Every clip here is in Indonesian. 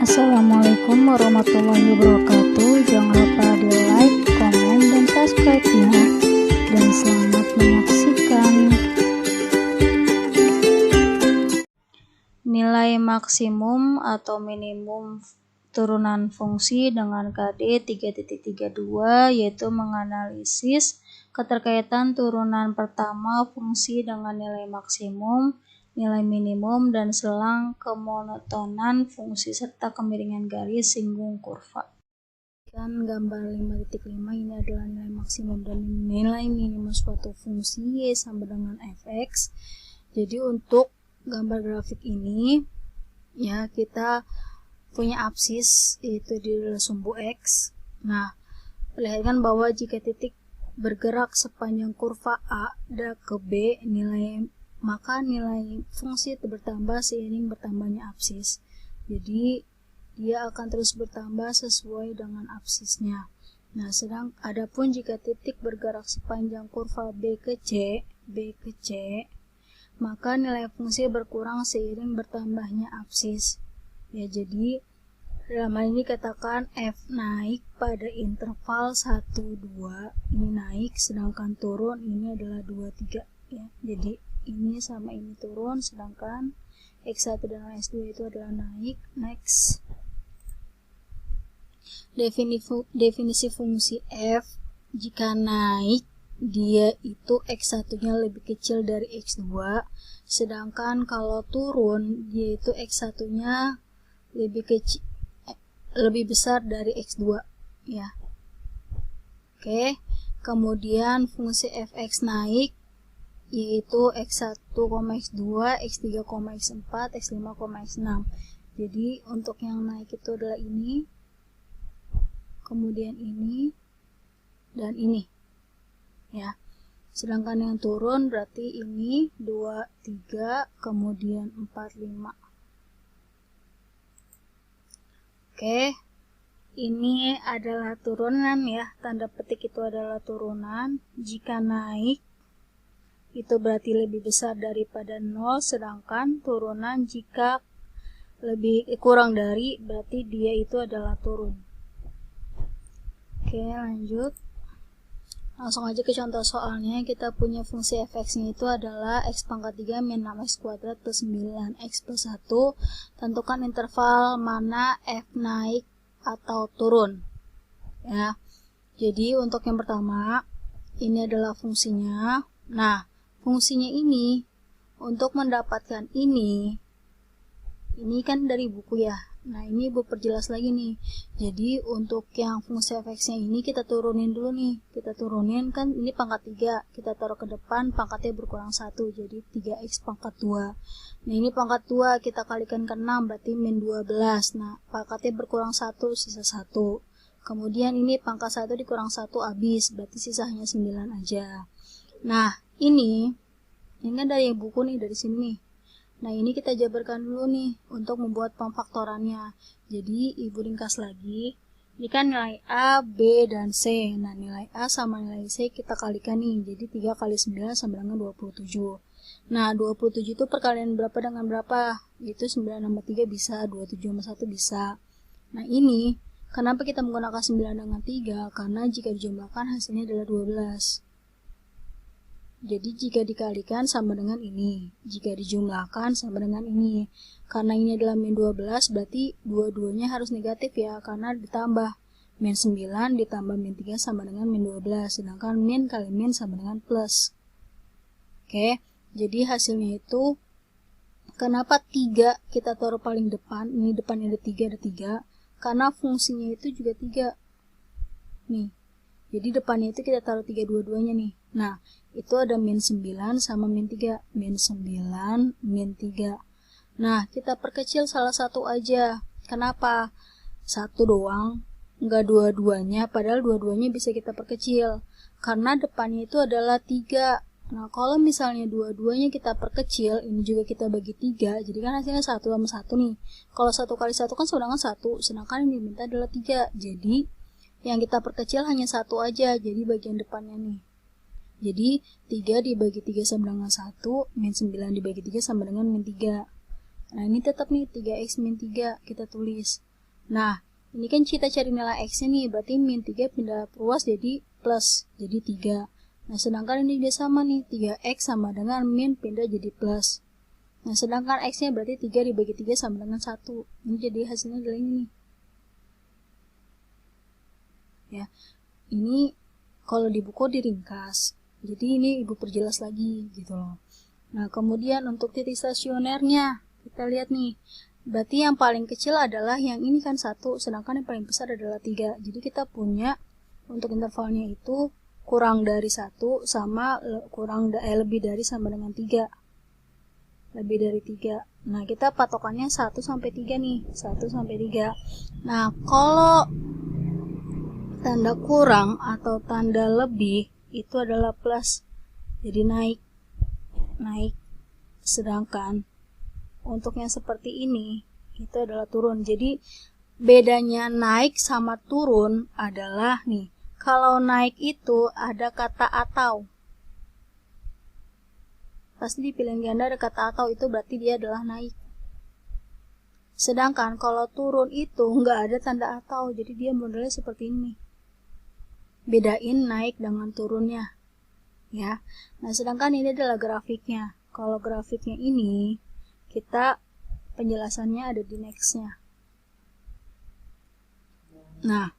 Assalamualaikum warahmatullahi wabarakatuh. Jangan lupa di like, komen, dan subscribe ya. Dan selamat menyaksikan. Nilai maksimum atau minimum turunan fungsi dengan KD 3.32 yaitu menganalisis keterkaitan turunan pertama fungsi dengan nilai maksimum, nilai minimum, dan selang kemonotonan fungsi serta kemiringan garis singgung kurva. Dan gambar 5.5 ini adalah nilai maksimum dan nilai minimum suatu fungsi Y sama dengan fx. Jadi untuk gambar grafik ini ya kita punya absis yaitu di sumbu X. Nah, perlihatkan bahwa jika titik bergerak sepanjang kurva A dan ke B, maka nilai fungsi itu bertambah seiring bertambahnya absis. Jadi dia akan terus bertambah sesuai dengan absisnya. Nah, adapun jika titik bergerak sepanjang kurva B ke C, maka nilai fungsi berkurang seiring bertambahnya absis. Ya, jadi dalam hal ini katakan f naik pada interval 1, 2, ini naik, sedangkan turun ini adalah 2, 3 ya. Jadi ini sama ini turun, sedangkan x1 dan x2 itu adalah naik. Next, definisi fungsi f jika naik dia itu x1 nya lebih kecil dari x2, sedangkan kalau turun dia itu x1 nya lebih besar dari x2 ya. Oke, kemudian fungsi fx naik yaitu x1, x2, x3, x4, x5, x6. Jadi untuk yang naik itu adalah ini, kemudian ini, dan ini ya. Sedangkan yang turun berarti ini 2, 3, kemudian 4, 5. Oke, ini adalah turunan ya, tanda petik itu adalah turunan. Jika naik itu berarti lebih besar daripada 0, sedangkan turunan jika kurang dari berarti dia itu adalah turun. Oke, lanjut. Langsung aja ke contoh soalnya. Kita punya fungsi fx-nya itu adalah x pangkat 3 min 6x kuadrat plus 9x plus 1. Tentukan interval mana f naik atau turun. Ya. Jadi untuk yang pertama, ini adalah fungsinya. Nah, fungsinya ini untuk mendapatkan ini kan dari buku ya. Nah, ini Ibu perjelas lagi nih. Jadi untuk yang fungsi fx-nya ini kita turunin dulu nih. Kita turunin kan ini pangkat 3. Kita taruh ke depan, pangkatnya berkurang 1. Jadi 3x pangkat 2. Nah, ini pangkat 2 kita kalikan ke 6 berarti min 12. Nah, pangkatnya berkurang 1, sisa 1. Kemudian ini pangkat 1 dikurang 1 habis, berarti sisanya 9 aja. Nah, ini kan dari buku nih, dari sini nih. Nah, ini kita jabarkan dulu nih untuk membuat pemfaktorannya. Jadi, Ibu ringkas lagi. Ini kan nilai A, B, dan C. Nah, nilai A sama nilai C kita kalikan nih. Jadi, 3 kali 9 sama dengan 27. Nah, 27 itu perkalian berapa dengan berapa? Itu 9 tambah 3 bisa, 27 tambah 1 bisa. Nah, ini, kenapa kita menggunakan 9 dengan 3? Karena jika dijumlahkan hasilnya adalah 12. Jadi jika dikalikan sama dengan ini, jika dijumlahkan sama dengan ini. Karena ini adalah min 12, berarti dua-duanya harus negatif ya, karena ditambah. Min 9 ditambah min 3 sama dengan min 12, sedangkan min kali min sama dengan plus. Oke, jadi hasilnya itu, kenapa 3 kita taruh paling depan, ini depannya ada 3, karena fungsinya itu juga 3. Nih, jadi depannya itu kita taruh 3 dua-duanya nih. Nah, itu ada min 9 sama min 3. Min 9, min 3. Nah, kita perkecil salah satu aja. Kenapa? Satu doang, enggak dua-duanya, padahal dua-duanya bisa kita perkecil. Karena depannya itu adalah 3. Nah, kalau misalnya dua-duanya kita perkecil, ini juga kita bagi 3, jadi kan hasilnya 1 sama 1 nih. Kalau 1 kali 1 kan sama dengan 1, sedangkan yang diminta adalah 3. Jadi, yang kita perkecil hanya 1 aja, jadi bagian depannya nih. Jadi 3 dibagi 3 sama dengan 1, min 9 dibagi 3 sama dengan min 3. Nah, ini tetap nih 3x min 3 kita tulis. Nah, ini kan kita cari nilai X-nya nih, berarti min 3 pindah perluas jadi plus, jadi 3. Nah, sedangkan ini dia sama nih, 3X sama dengan min pindah jadi plus. Nah, sedangkan X-nya berarti 3 dibagi 3 sama dengan 1. Ini jadi hasilnya adalah ini. Ya, ini kalau di buku diringkas. Jadi ini ibu perjelas lagi gitu loh. Nah, kemudian untuk titik stasionernya, kita lihat nih. Berarti yang paling kecil adalah yang ini kan 1, sedangkan yang paling besar adalah 3. Jadi kita punya untuk intervalnya itu kurang dari 1 sama lebih dari sama dengan 3. Lebih dari 3. Nah, kita patokannya 1 sampai 3 nih. 1 sampai 3. Nah, kalau tanda kurang atau tanda lebih itu adalah plus, jadi naik. Sedangkan untuk yang seperti ini itu adalah turun. Jadi bedanya naik sama turun adalah nih, kalau naik itu ada kata atau, pasti di pilihan ganda ada kata atau, itu berarti dia adalah naik. Sedangkan kalau turun itu nggak ada tanda atau, jadi dia modelnya seperti ini. Bedain naik dengan turunnya, ya. Nah, sedangkan ini adalah grafiknya. Kalau grafiknya ini, kita penjelasannya ada di next-nya. Nah,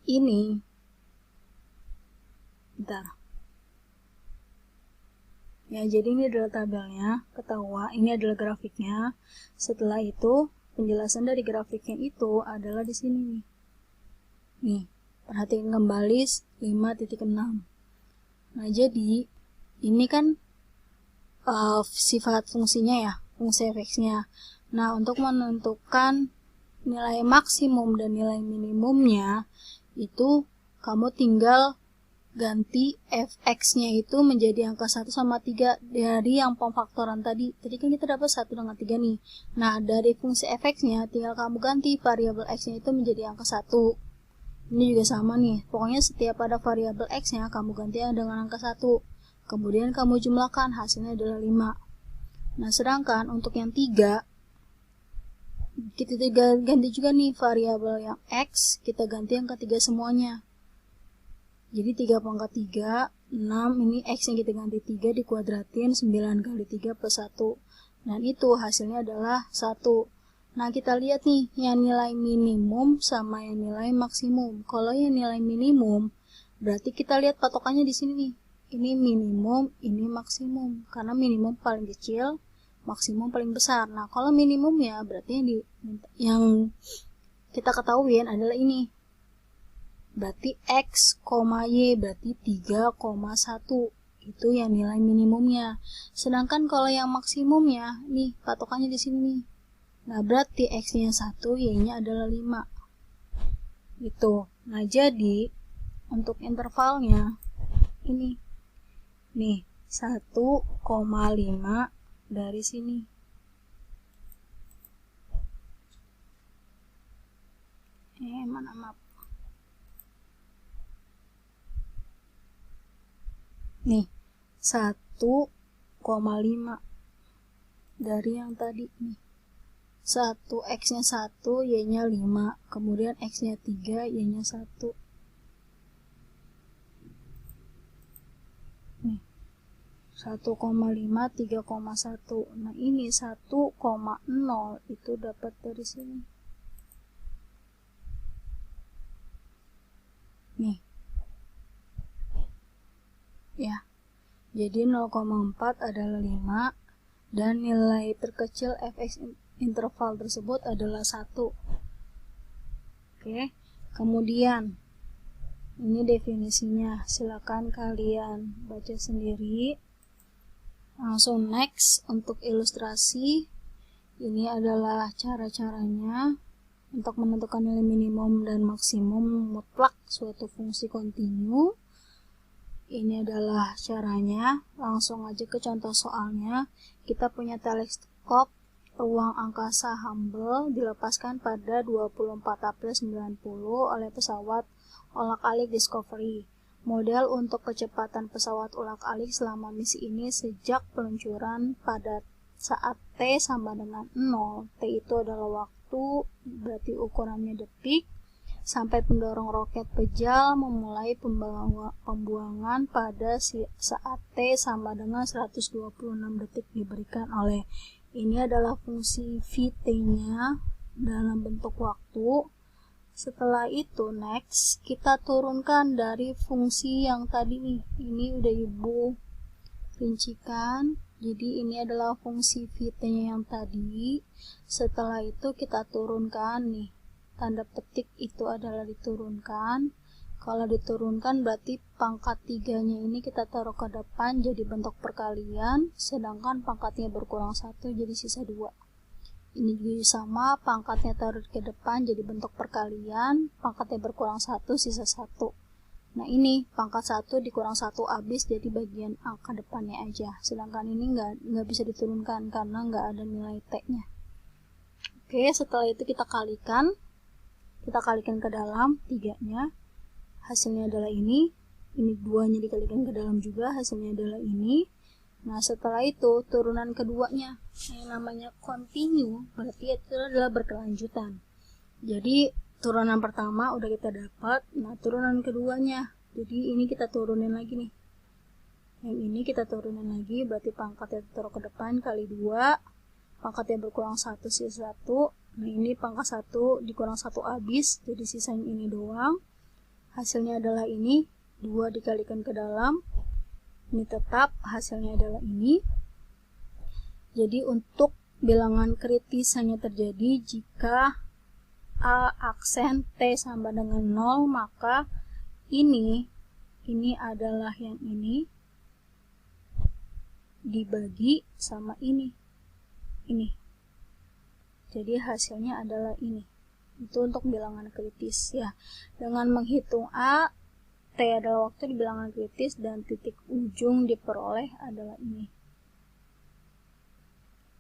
ini, bentar. Ya, jadi ini adalah tabelnya, ketawa, ini adalah grafiknya. Setelah itu, penjelasan dari grafiknya itu adalah di sini nih. Nih. Perhatikan kembali 5.6. Nah, jadi ini kan sifat fungsinya ya, fungsi fx-nya. Nah, untuk menentukan nilai maksimum dan nilai minimumnya, itu kamu tinggal ganti fx-nya itu menjadi angka 1 sama 3 dari yang pemfaktoran tadi. Tadi kan kita dapat 1 dengan 3 nih. Nah, dari fungsi fx-nya tinggal kamu ganti variabel x-nya itu menjadi angka 1. Ini juga sama nih, pokoknya setiap ada variabel x-nya, kamu ganti dengan angka 1. Kemudian kamu jumlahkan, hasilnya adalah 5. Nah, sedangkan untuk yang 3, kita ganti juga nih variabel yang x, kita ganti angka 3 semuanya. Jadi 3 pangkat 3, 6, ini x yang kita ganti 3 dikuadratin, 9 kali 3 plus 1. Dan itu hasilnya adalah 1. Nah, kita lihat nih, yang nilai minimum sama yang nilai maksimum. Kalau yang nilai minimum, berarti kita lihat patokannya di sini nih. Ini minimum, ini maksimum. Karena minimum paling kecil, maksimum paling besar. Nah, kalau minimum ya, berarti yang kita ketahuin adalah ini. Berarti x, y, berarti 3,1. Itu yang nilai minimumnya. Sedangkan kalau yang maksimumnya, nih, patokannya di sini nih. Nah, berarti x-nya 1, y-nya adalah 5. Gitu. Nah, jadi untuk intervalnya ini. Nih, 1,5 dari sini. Mana map? Nih, 1,5 dari yang tadi nih. 1, x-nya 1, y-nya 5, kemudian x-nya 3, y-nya 1. Nih, 1,5, 3,1. Nah, ini 1,0 itu dapat dari sini. Nih. Ya. Jadi 0,4 adalah 5 dan nilai terkecil fx interval tersebut adalah 1. Oke, kemudian ini definisinya, silakan kalian baca sendiri. Langsung next, untuk ilustrasi, ini adalah cara-caranya untuk menentukan nilai minimum dan maksimum mutlak suatu fungsi kontinu. Ini adalah caranya, langsung aja ke contoh soalnya. Kita punya teleskop ruang angkasa Hubble dilepaskan pada 24 April 90 oleh pesawat ulak-alik Discovery. Model untuk kecepatan pesawat ulak-alik selama misi ini sejak peluncuran pada saat T sama dengan 0. T itu adalah waktu berarti ukurannya detik, sampai pendorong roket pejal memulai pembuangan pada saat T sama dengan 126 detik diberikan oleh, ini adalah fungsi Vt-nya dalam bentuk waktu. Setelah itu next kita turunkan dari fungsi yang tadi nih, ini udah ibu rincikan. Jadi ini adalah fungsi Vt-nya yang tadi. Setelah itu kita turunkan nih, tanda petik itu adalah diturunkan. Kalau diturunkan berarti pangkat 3-nya ini kita taruh ke depan jadi bentuk perkalian, sedangkan pangkatnya berkurang 1 jadi sisa 2. Ini juga sama, pangkatnya taruh ke depan jadi bentuk perkalian, pangkatnya berkurang 1 sisa 1. Nah ini pangkat 1 dikurang 1 habis, jadi bagian angka depannya aja, sedangkan ini nggak bisa diturunkan karena nggak ada nilai T-nya. Oke, setelah itu kita kalikan ke dalam 3-nya, hasilnya adalah ini 2-nya dikalikan ke dalam juga, hasilnya adalah ini. Nah setelah itu turunan keduanya, yang namanya continue, berarti itu adalah berkelanjutan. Jadi turunan pertama udah kita dapat, nah turunan keduanya, jadi ini kita turunin lagi nih, yang ini kita turunin lagi, berarti pangkatnya taruh ke depan kali 2, pangkatnya berkurang 1 sisa 1. Nah ini pangkat 1 dikurang 1 habis, jadi sisanya ini doang, hasilnya adalah ini, 2 dikalikan ke dalam, ini tetap, hasilnya adalah ini. Jadi untuk bilangan kritis hanya terjadi jika A aksen T sama dengan 0, maka ini adalah yang ini dibagi sama ini. Jadi hasilnya adalah ini. Itu untuk bilangan kritis ya. Dengan menghitung A, T adalah waktu di bilangan kritis dan titik ujung diperoleh adalah ini.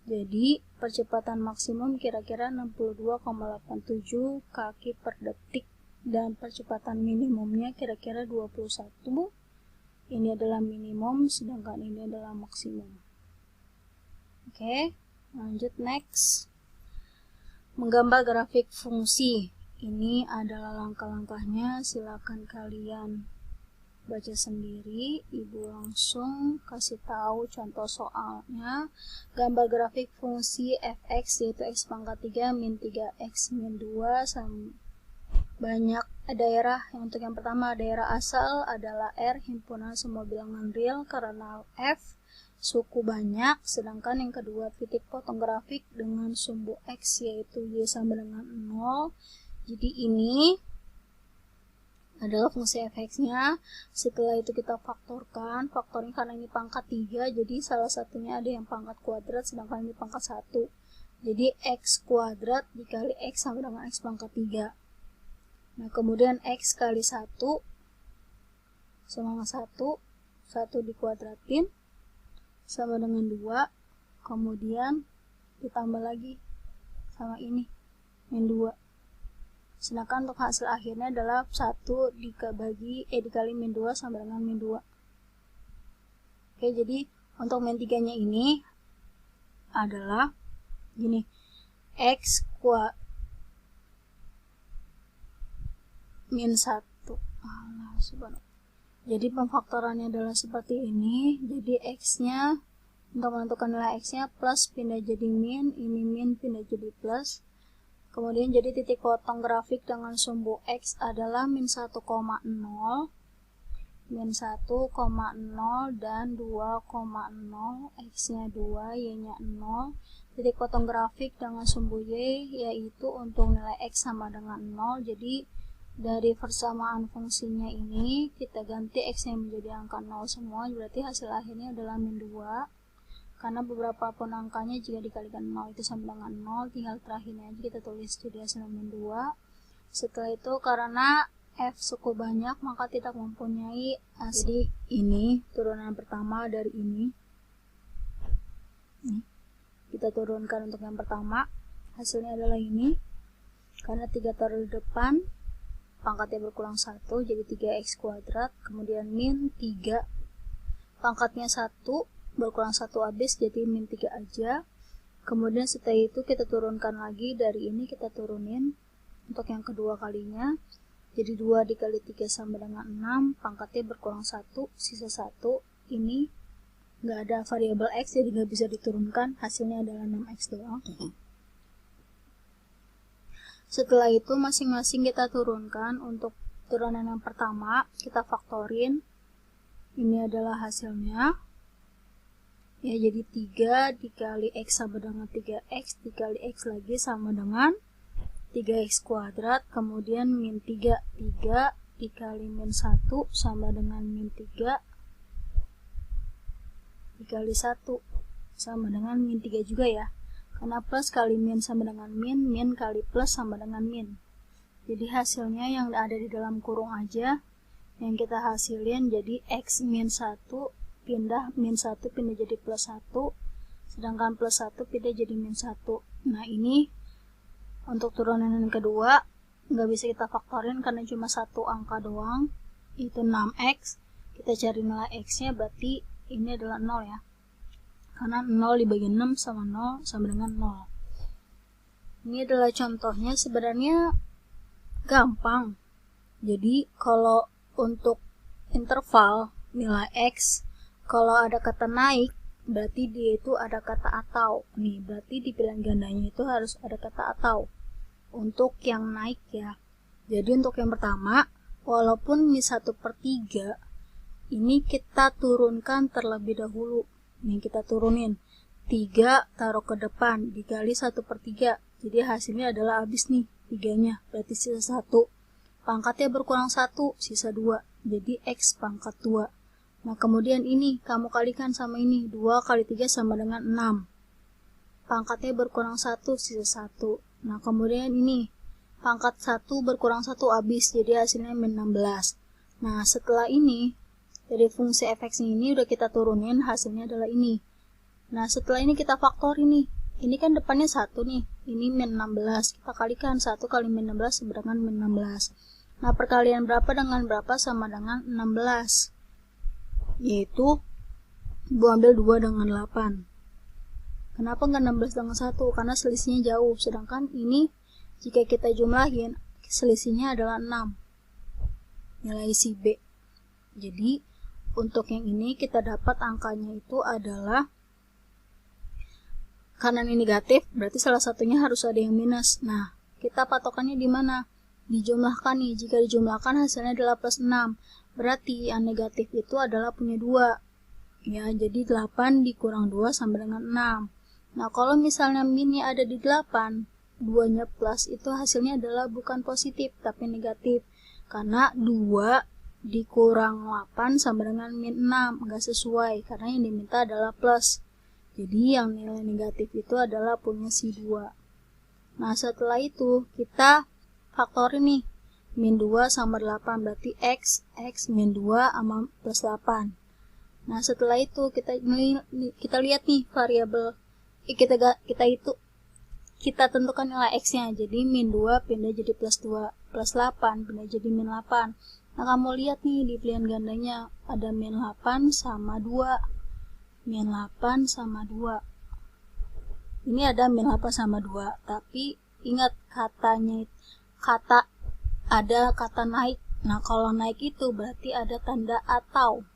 Jadi percepatan maksimum kira-kira 62,87 kaki per detik dan percepatan minimumnya kira-kira 21. Ini adalah minimum sedangkan ini adalah maksimum. Oke, lanjut next. Menggambar grafik fungsi. Ini adalah langkah-langkahnya, silakan kalian baca sendiri, ibu langsung kasih tahu contoh soalnya. Gambar grafik fungsi fx yaitu x pangkat 3 min 3x min 2 sama banyak daerah. Untuk yang pertama daerah asal adalah R, himpunan semua bilangan real karena f suku banyak, sedangkan yang kedua titik potong grafik dengan sumbu x yaitu y sama dengan 0. Jadi ini adalah fungsi fx-nya. Setelah itu kita faktorkan, faktornya karena ini pangkat 3, jadi salah satunya ada yang pangkat kuadrat, sedangkan ini pangkat 1. Jadi x kuadrat dikali x sama dengan x pangkat 3. Nah, kemudian x kali 1 sama 1 dikuadratin sama dengan 2, kemudian ditambah lagi sama ini, min 2. Sedangkan untuk hasil akhirnya adalah 1 dikali min 2 sama dengan min 2. Oke, jadi untuk min 3-nya ini adalah gini, x min 1. Jadi pemfaktorannya adalah seperti ini. Jadi x-nya, untuk menentukan nilai x-nya plus pindah jadi min, ini min pindah jadi plus. Kemudian jadi titik potong grafik dengan sumbu x adalah min 1,0, dan 2,0, x-nya 2, y-nya 0. Titik potong grafik dengan sumbu y yaitu untuk nilai x sama dengan 0. Jadi dari persamaan fungsinya ini kita ganti x-nya menjadi angka 0 semua, berarti hasil akhirnya adalah min 2. Karena beberapa pun angkanya jika dikalikan 0 itu sama dengan 0, tinggal terakhirnya aja kita tulis jadi hasil min 2. Setelah itu karena f suku banyak maka tidak mempunyai hasil. Jadi ini turunan pertama dari ini. Kita turunkan untuk yang pertama, hasilnya adalah ini. Karena 3 taruh di depan, pangkatnya berkurang 1 jadi 3x kuadrat, kemudian min 3, pangkatnya 1 berkurang 1 habis jadi min 3 aja. Kemudian setelah itu kita turunkan lagi, dari ini kita turunin untuk yang kedua kalinya. Jadi 2 dikali 3 sama dengan 6, pangkatnya berkurang 1, sisa 1. Ini nggak ada variabel X, jadi nggak bisa diturunkan, hasilnya adalah 6X doang. Setelah itu masing-masing kita turunkan. Untuk turunan yang pertama kita faktorin, ini adalah hasilnya ya, jadi 3 dikali X sama dengan 3X dikali X lagi sama dengan 3x kuadrat, kemudian min 3 dikali min 1 sama dengan min 3 dikali 1 sama dengan min 3 juga ya, karena plus kali min sama dengan min, min kali plus sama dengan min. Jadi hasilnya yang ada di dalam kurung aja yang kita hasilin, jadi X min 1 pindah, min 1 pindah jadi plus 1, sedangkan plus 1 pindah jadi min 1. Nah ini untuk turunan yang kedua nggak bisa kita faktorin karena cuma satu angka doang, itu 6x. Kita cari nilai x nya, berarti ini adalah 0 ya, karena 0 dibagi 6 sama 0 sama dengan 0. Ini adalah contohnya, sebenarnya gampang. Jadi kalau untuk interval nilai x, kalau ada kata naik berarti dia itu ada kata atau. Nih, berarti di pilihan gandanya itu harus ada kata atau untuk yang naik ya. Jadi untuk yang pertama, walaupun ini 1/3, ini kita turunkan terlebih dahulu. Nih kita turunin 3 taruh ke depan dikali 1/3, jadi hasilnya adalah habis nih 3-nya, berarti sisa 1. Pangkatnya berkurang 1, sisa 2, jadi X pangkat 2. Nah kemudian ini kamu kalikan sama ini, 2 kali 3 sama dengan 6. Pangkatnya berkurang 1, sisa 1. Nah kemudian ini pangkat 1 berkurang 1 habis, jadi hasilnya min 16. Nah setelah ini dari fungsi fx ini udah kita turunin, hasilnya adalah ini. Nah setelah ini kita faktor ini kan depannya 1 nih, ini min 16, kita kalikan 1 kali min 16 sama dengan min 16. Nah perkalian berapa dengan berapa sama dengan 16, yaitu ibu ambil 2 dengan 8. Kenapa nggak 16 dengan 1? Karena selisihnya jauh, sedangkan ini jika kita jumlahin selisihnya adalah 6 nilai si B. Jadi untuk yang ini kita dapat angkanya itu adalah, karena ini negatif berarti salah satunya harus ada yang minus. Nah kita patokannya di mana? Dijumlahkan nih, jika dijumlahkan hasilnya adalah plus 6, berarti yang negatif itu adalah punya 2 ya, jadi 8 dikurang 2 sama dengan 6. Nah kalau misalnya minnya ada di 8, 2 nya plus, itu hasilnya adalah bukan positif tapi negatif, karena 2 dikurang 8 sama dengan min 6, nggak sesuai karena yang diminta adalah plus. Jadi yang nilai negatif itu adalah punya si 2. Nah setelah itu kita faktorin nih, min 2 sama 8, berarti X min 2 sama plus 8. Nah setelah itu kita lihat nih variabel, kita tentukan nilai X nya, jadi min 2 pindah jadi plus 2, plus 8 pindah jadi min 8. Nah kamu lihat nih di pilihan gandanya ada min 8 sama 2, min 8 sama 2. Ini ada min 8 sama 2, tapi ingat ada kata naik. Nah kalau naik itu berarti ada tanda atau,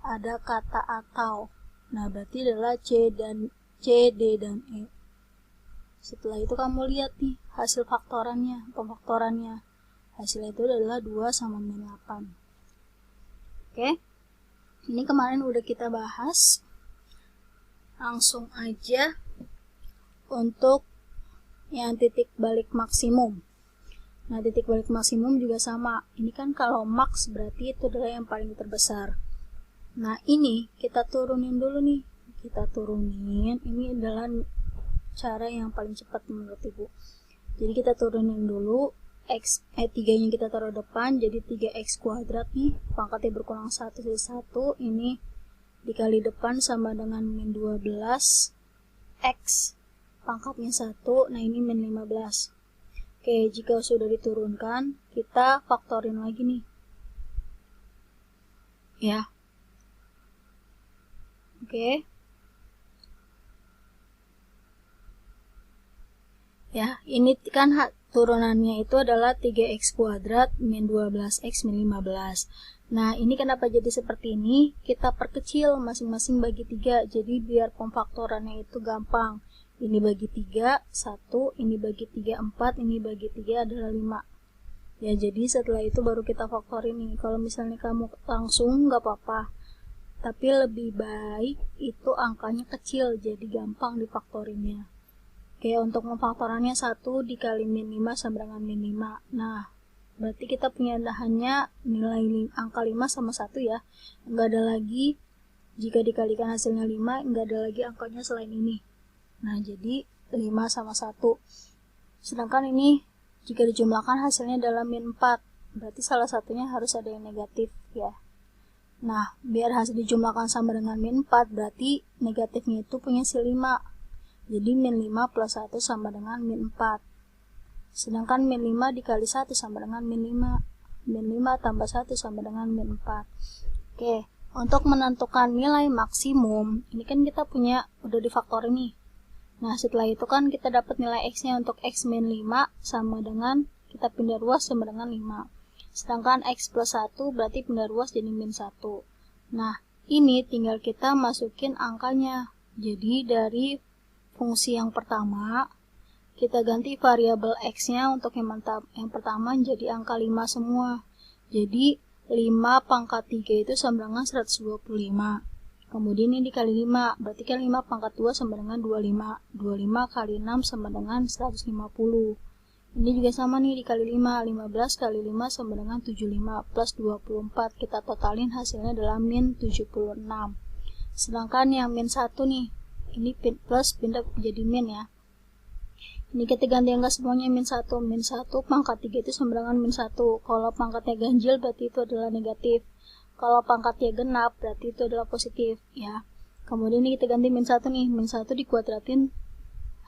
ada kata atau. Nah berarti adalah C, D, dan E. Setelah itu kamu lihat nih hasil pemfaktorannya. Hasilnya itu adalah 2 sama min 8. Oke, ini kemarin udah kita bahas. Langsung aja untuk yang titik balik maksimum. Nah titik balik maksimum juga sama. Ini kan kalau max berarti itu adalah yang paling terbesar. Nah ini kita turunin dulu nih. Ini adalah cara yang paling cepat menurut ibu. Jadi kita turunin dulu, 3 nya kita taruh depan, jadi 3x kuadrat nih, pangkatnya berkurang 1 sisa 1, ini dikali depan sama dengan min 12, x pangkatnya 1, nah ini min 15. Oke, jika sudah diturunkan, kita faktorin lagi nih ya. Oke, Ya, ini kan turunannya itu adalah 3x kuadrat min 12x min 15. Nah, ini kenapa jadi seperti ini? Kita perkecil masing-masing bagi 3. Jadi biar pemfaktorannya itu gampang. Ini bagi 3, 1, ini bagi 3, 4, ini bagi 3 adalah 5. Ya, jadi setelah itu baru kita faktorin nih. Kalau misalnya kamu langsung nggak apa-apa. Tapi lebih baik itu angkanya kecil, jadi gampang difaktorinnya. Oke, untuk memfaktorannya 1 dikali min 5 sama dengan min 5. Nah, berarti kita punya hanya nilai angka 5 sama 1 ya. Enggak ada lagi, jika dikalikan hasilnya 5, enggak ada lagi angkanya selain ini. Nah, jadi 5 sama 1. Sedangkan ini, jika dijumlahkan hasilnya adalah min 4. Berarti salah satunya harus ada yang negatif ya. Nah, biar hasil dijumlahkan sama dengan min 4, berarti negatifnya itu punya si 5. Jadi min 5 plus 1 sama dengan min 4. Sedangkan min 5 dikali 1 sama dengan min 5. Min 5 tambah 1 sama dengan min 4. Oke, untuk menentukan nilai maksimum, ini kan kita punya, udah difaktorin nih. Nah, setelah itu kan kita dapat nilai x-nya untuk x min 5 sama dengan, kita pindah ruas sama dengan 5. Sedangkan x plus 1 berarti pindah ruas jadi min 1. Nah, ini tinggal kita masukin angkanya. Jadi dari fungsi yang pertama, kita ganti variabel x-nya untuk yang pertama jadi angka 5 semua. Jadi 5 pangkat 3 itu sama dengan 125. Kemudian ini dikali 5, berarti kan 5 pangkat 2 sama dengan 25. 25 kali 6 sama dengan 150. Ini juga sama nih, dikali 5. 15 kali 5 sama dengan 75 plus 24. Kita totalin hasilnya adalah min 76. Sedangkan yang min 1 nih, ini plus pindah jadi min ya. Ini kita ganti angka semuanya min 1. Min 1 pangkat 3 itu sama dengan min 1. Kalau pangkatnya ganjil berarti itu adalah negatif. Kalau pangkatnya genap berarti itu adalah positif ya. Kemudian ini kita ganti min 1 nih. Min 1 dikuadratin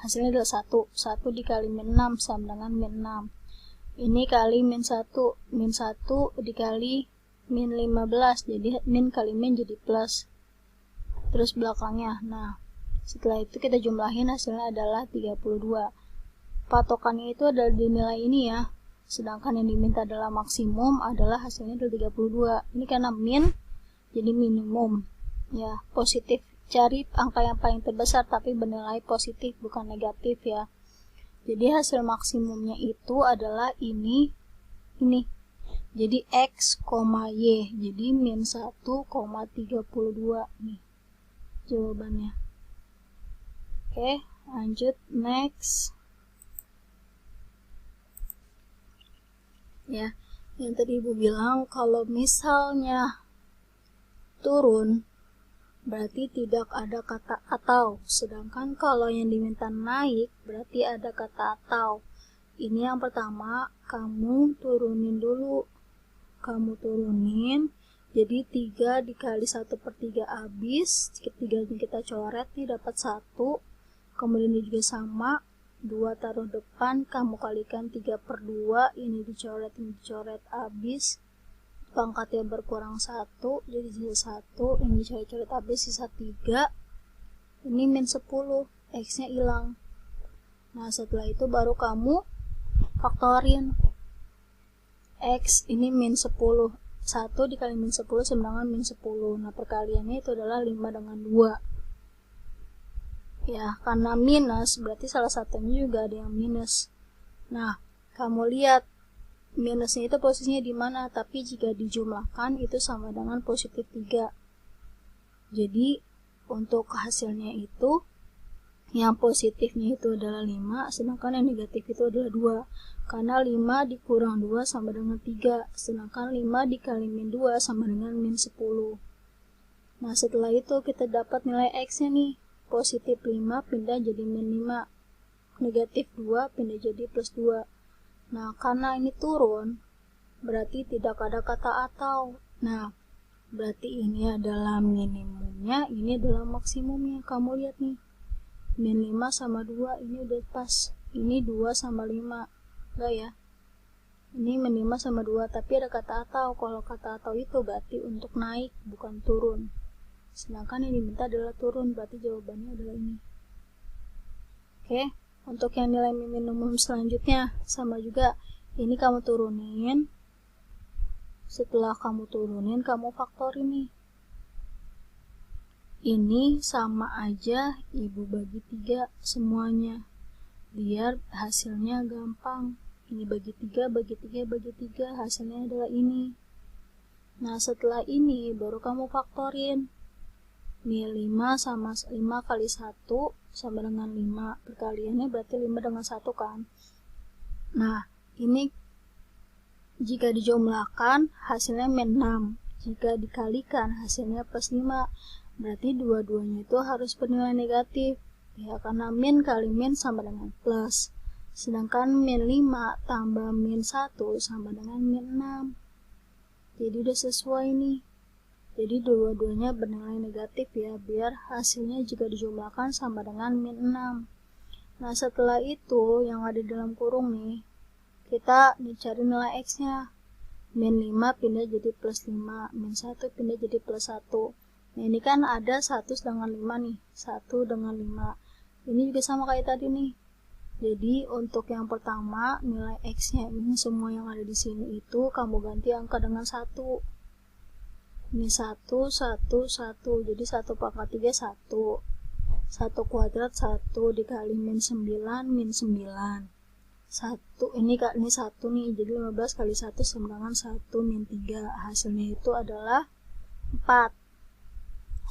hasilnya adalah 1. 1 dikali min 6 sama dengan min 6. Ini kali min 1. Min 1 dikali min 15. Jadi min kali min jadi plus. Terus belakangnya. Nah, setelah itu kita jumlahin hasilnya adalah 32. Patokannya itu adalah di nilai ini ya. Sedangkan yang diminta adalah maksimum adalah hasilnya adalah 32. Ini karena min jadi minimum. Ya, positif. Cari angka yang paling terbesar tapi bernilai positif bukan negatif ya. Jadi hasil maksimumnya itu adalah ini. Jadi x, y. Jadi min 1,32 nih jawabannya. Oke, lanjut next. Ya, yang tadi Ibu bilang kalau misalnya turun berarti tidak ada kata atau, sedangkan kalau yang diminta naik berarti ada kata atau. Ini yang pertama, kamu turunin dulu. Kamu turunin, jadi 3 dikali 1/3 habis, 3-nya kita coret nih dapat 1. Kemudian ini juga sama, 2 taruh depan, kamu kalikan 3/2, ini dicoret habis, pangkatnya berkurang 1, jadi sisa 1, ini dicoret habis, sisa 3, ini min 10, x-nya hilang. Nah, setelah itu baru kamu faktorin. X ini min 10, 1 dikali min 10 sama dengan min 10. Nah, perkaliannya itu adalah 5 dengan 2. Ya, karena minus, berarti salah satunya juga ada yang minus. Nah, kamu lihat, minusnya itu posisinya di mana, tapi jika dijumlahkan itu sama dengan positif 3. Jadi, untuk hasilnya itu, yang positifnya itu adalah 5, sedangkan yang negatif itu adalah 2. Karena 5 dikurang 2 sama dengan 3, sedangkan 5 dikali min 2 sama dengan min 10. Nah, setelah itu kita dapat nilai x-nya nih. Positif 5 pindah jadi min 5. Negatif 2 pindah jadi plus 2. Nah, karena ini turun, berarti tidak ada kata atau. Nah, berarti ini adalah minimumnya, ini adalah maksimumnya. Kamu lihat nih. Min 5 sama 2, ini udah pas. Ini 2 sama 5. Enggak ya? Ini min 5 sama 2, tapi ada kata atau. Kalau kata atau itu berarti untuk naik, bukan turun. Sedangkan yang diminta adalah turun, berarti jawabannya adalah ini. Oke, Untuk yang nilai minimum selanjutnya sama juga, ini kamu turunin. Setelah kamu turunin, kamu faktorin nih. Ini sama aja ibu bagi 3 semuanya, biar hasilnya gampang. Ini bagi 3, bagi 3, bagi 3, hasilnya adalah ini. Nah, setelah ini baru kamu faktorin. Nih 5 sama 5 kali 1 sama dengan 5. Perkaliannya berarti 5 dengan 1 kan. Nah, ini jika dijumlahkan hasilnya min 6. Jika dikalikan hasilnya plus 5. Berarti dua-duanya itu harus bernilai negatif. Ya, karena min kali min sama dengan plus. Sedangkan min 5 tambah min 1 sama dengan min 6. Jadi udah sesuai nih. Jadi dua-duanya bernilai negatif ya, biar hasilnya jika dijumlahkan sama dengan min 6. Nah, setelah itu yang ada dalam kurung nih, kita cari nilai X-nya. Min 5 pindah jadi plus 5, min 1 pindah jadi plus 1. Nah, ini kan ada 1 dengan 5 nih, 1 dengan 5. Ini juga sama kayak tadi nih. Jadi untuk yang pertama, nilai X-nya ini semua yang ada di sini itu kamu ganti angka dengan 1. Ini 1, 1, 1. Jadi 1 pangkat 3, 1. 1 kuadrat 1 dikali min 9, min 9. 1, ini 1 nih, jadi 15 kali 1 sama dengan 1 min 3. Hasilnya itu adalah 4.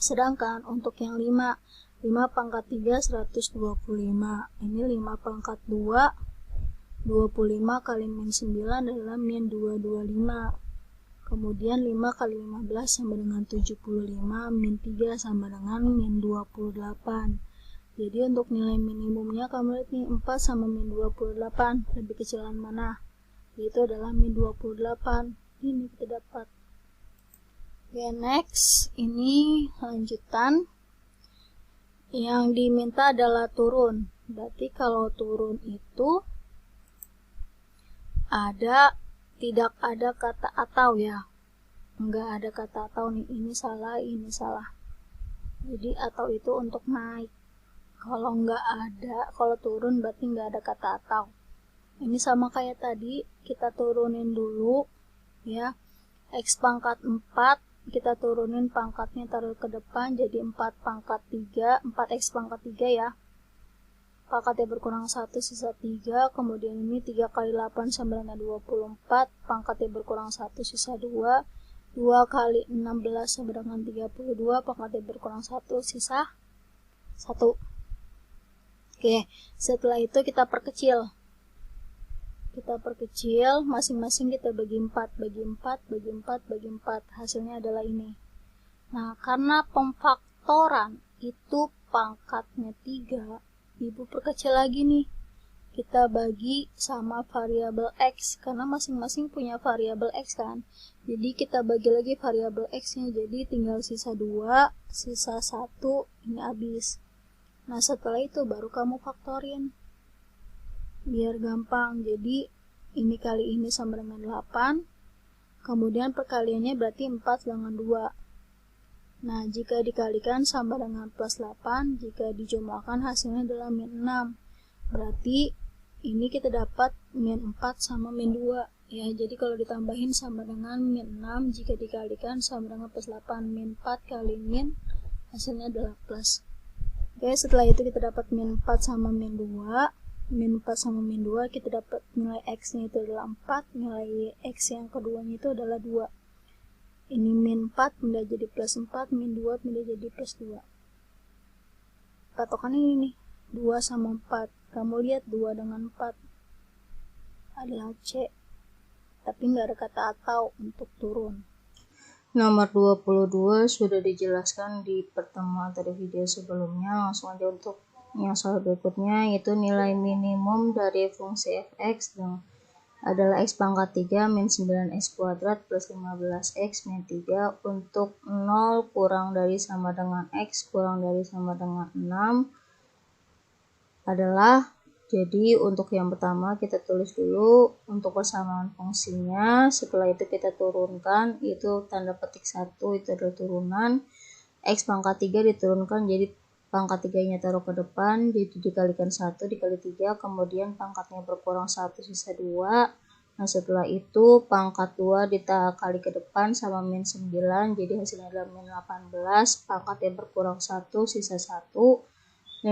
Sedangkan untuk yang 5 pangkat 3, 125. Ini 5 pangkat 2, 25 kali min 9 adalah min 225. Kemudian 5 kali 15 sama dengan 75, min 3 sama dengan min 28. Jadi untuk nilai minimumnya kamu lihat nih, 4 sama min 28, lebih kecilan mana? Itu adalah min 28. Ini kita dapat. Oke, next, ini lanjutan. Yang diminta adalah turun. Berarti kalau turun itu tidak ada kata atau ya. Enggak ada kata atau nih, ini salah, ini salah. Jadi atau itu untuk naik. Kalau turun berarti enggak ada kata atau. Ini sama kayak tadi, kita turunin dulu ya. X pangkat 4, kita turunin pangkatnya taruh ke depan jadi 4 pangkat 3, 4x pangkat 3 ya. Pangkatnya berkurang 1 sisa 3, kemudian ini 3 kali 8 sama dengan 24, pangkatnya berkurang 1 sisa 2, 2 kali 16 sama dengan 32, pangkatnya berkurang 1 sisa 1. Oke, setelah itu kita perkecil. Masing-masing kita bagi 4, bagi 4, bagi 4, bagi 4. Hasilnya adalah ini. Nah, karena pemfaktoran itu pangkatnya 3, Ibu perkecil lagi nih. Kita bagi sama variabel X, karena masing-masing punya variabel X kan. Jadi kita bagi lagi variabel X-nya, jadi tinggal sisa 2, sisa 1, ini habis. Nah, setelah itu baru kamu faktorin. Biar gampang, jadi ini kali ini sama dengan 8, kemudian perkaliannya berarti 4 dengan 2. Nah, jika dikalikan sama dengan plus 8, jika dijumlahkan hasilnya adalah min 6. Berarti ini kita dapat min 4 sama min 2. Ya, jadi kalau ditambahin sama dengan min 6, jika dikalikan sama dengan plus 8, min 4 kali min, hasilnya adalah plus. Oke, setelah itu kita dapat min 4 sama min 2. Min 4 sama min 2, kita dapat nilai X-nya itu adalah 4, nilai X yang keduanya itu adalah 2. Ini min 4 pindah jadi plus 4, min 2 pindah jadi plus 2. Patokannya ini nih, 2 sama 4. Kamu lihat 2 dengan 4 adalah C, tapi nggak ada kata atau untuk turun. Nomor 22 sudah dijelaskan di pertemuan atau di video sebelumnya. Langsung aja untuk yang soal berikutnya, yaitu nilai minimum dari fungsi f(x) adalah x pangkat 3 min 9x kuadrat plus 15x min 3 untuk 0 kurang dari sama dengan x kurang dari sama dengan 6 adalah, jadi untuk yang pertama kita tulis dulu untuk persamaan fungsinya. Setelah itu kita turunkan, itu tanda petik 1 itu adalah turunan. X pangkat 3 diturunkan jadi pangkat 3-nya taruh ke depan, jadi dikalikan 1 dikali 3, kemudian pangkatnya berkurang 1 sisa 2. Nah setelah itu pangkat 2 dikali ke depan sama min 9, jadi hasilnya adalah min 18, pangkatnya berkurang 1 sisa 1, 15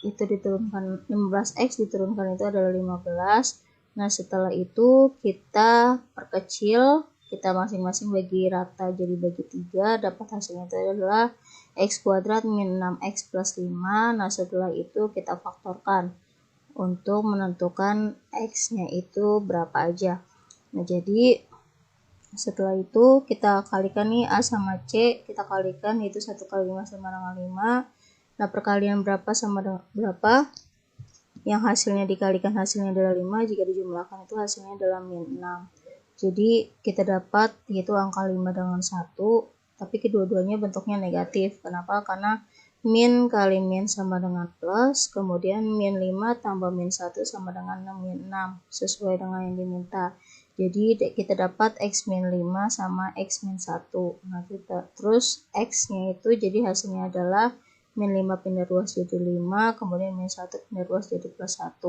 itu diturunkan, 15x diturunkan itu adalah 15. Nah setelah itu kita perkecil, kita masing-masing bagi rata jadi bagi 3, dapat hasilnya itu adalah x kuadrat min 6x plus 5. Nah setelah itu kita faktorkan untuk menentukan x-nya itu berapa aja. Nah jadi setelah itu kita kalikan nih A sama C, kita kalikan yaitu 1 kali 5 sama dengan 5. Nah perkalian berapa sama dengan berapa? Yang hasilnya dikalikan hasilnya adalah 5, jika dijumlahkan itu hasilnya adalah min 6. Jadi kita dapat yaitu angka 5 dengan 1, tapi kedua-duanya bentuknya negatif. Kenapa? Karena min kali min sama dengan plus, kemudian min 5 tambah min 1 sama dengan min 6, sesuai dengan yang diminta. Jadi kita dapat x min 5 sama x min 1. Nah terus x-nya itu jadi hasilnya adalah min 5 pindah ruas jadi 5, kemudian min 1 pindah ruas jadi plus 1.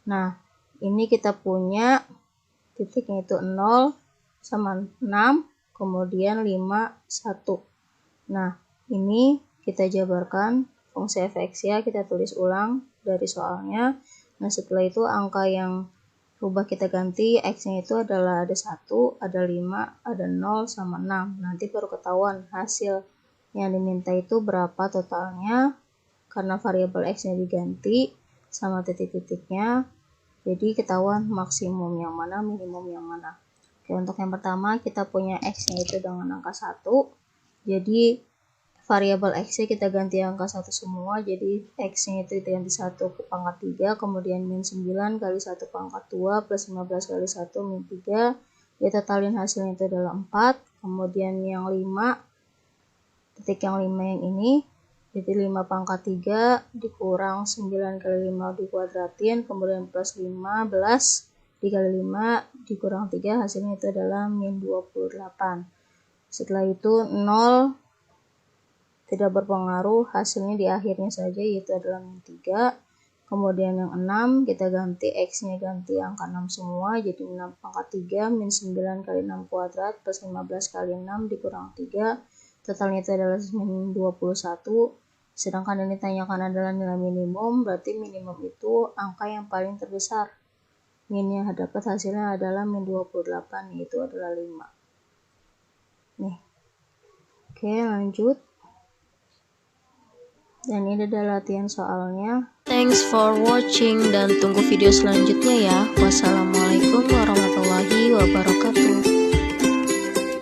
Nah, ini kita punya titiknya itu 0 sama 6, kemudian 5, 1. Nah, ini kita jabarkan fungsi f(x) ya, kita tulis ulang dari soalnya. Nah, setelah itu angka yang rubah kita ganti, x-nya itu adalah ada 1, ada 5, ada 0, sama 6. Nanti baru ketahuan hasil yang diminta itu berapa totalnya, karena variabel x-nya diganti sama titik-titiknya, jadi ketahuan maksimum yang mana, minimum yang mana. Oke, untuk yang pertama kita punya x-nya itu dengan angka 1, jadi variabel x-nya kita ganti angka 1 semua, jadi x-nya itu diganti 1 ke pangkat 3, kemudian min 9 kali 1 pangkat 2 plus 15 kali 1 min 3, ya totalin hasilnya itu adalah 4, kemudian yang 5, titik yang 5 yang ini, jadi 5 pangkat 3 dikurang 9 kali 5 dikuadratin, kemudian plus 15 dikali 5 dikurang 3, hasilnya itu adalah min 28. Setelah itu 0 tidak berpengaruh, hasilnya di akhirnya saja yaitu adalah min 3. Kemudian yang 6 kita ganti x-nya ganti angka 6 semua, jadi 6 pangkat 3 min 9 kali 6 kuadrat plus 15 kali 6 dikurang 3, totalnya itu adalah min 21. Sedangkan yang ditanyakan adalah nilai minimum, berarti minimum itu angka yang paling terbesar. Min yang dapat hasilnya adalah min 28, yaitu adalah 5. Nih. Oke, lanjut. Dan ini adalah latihan soalnya. Thanks for watching dan tunggu video selanjutnya ya. Wassalamualaikum warahmatullahi wabarakatuh.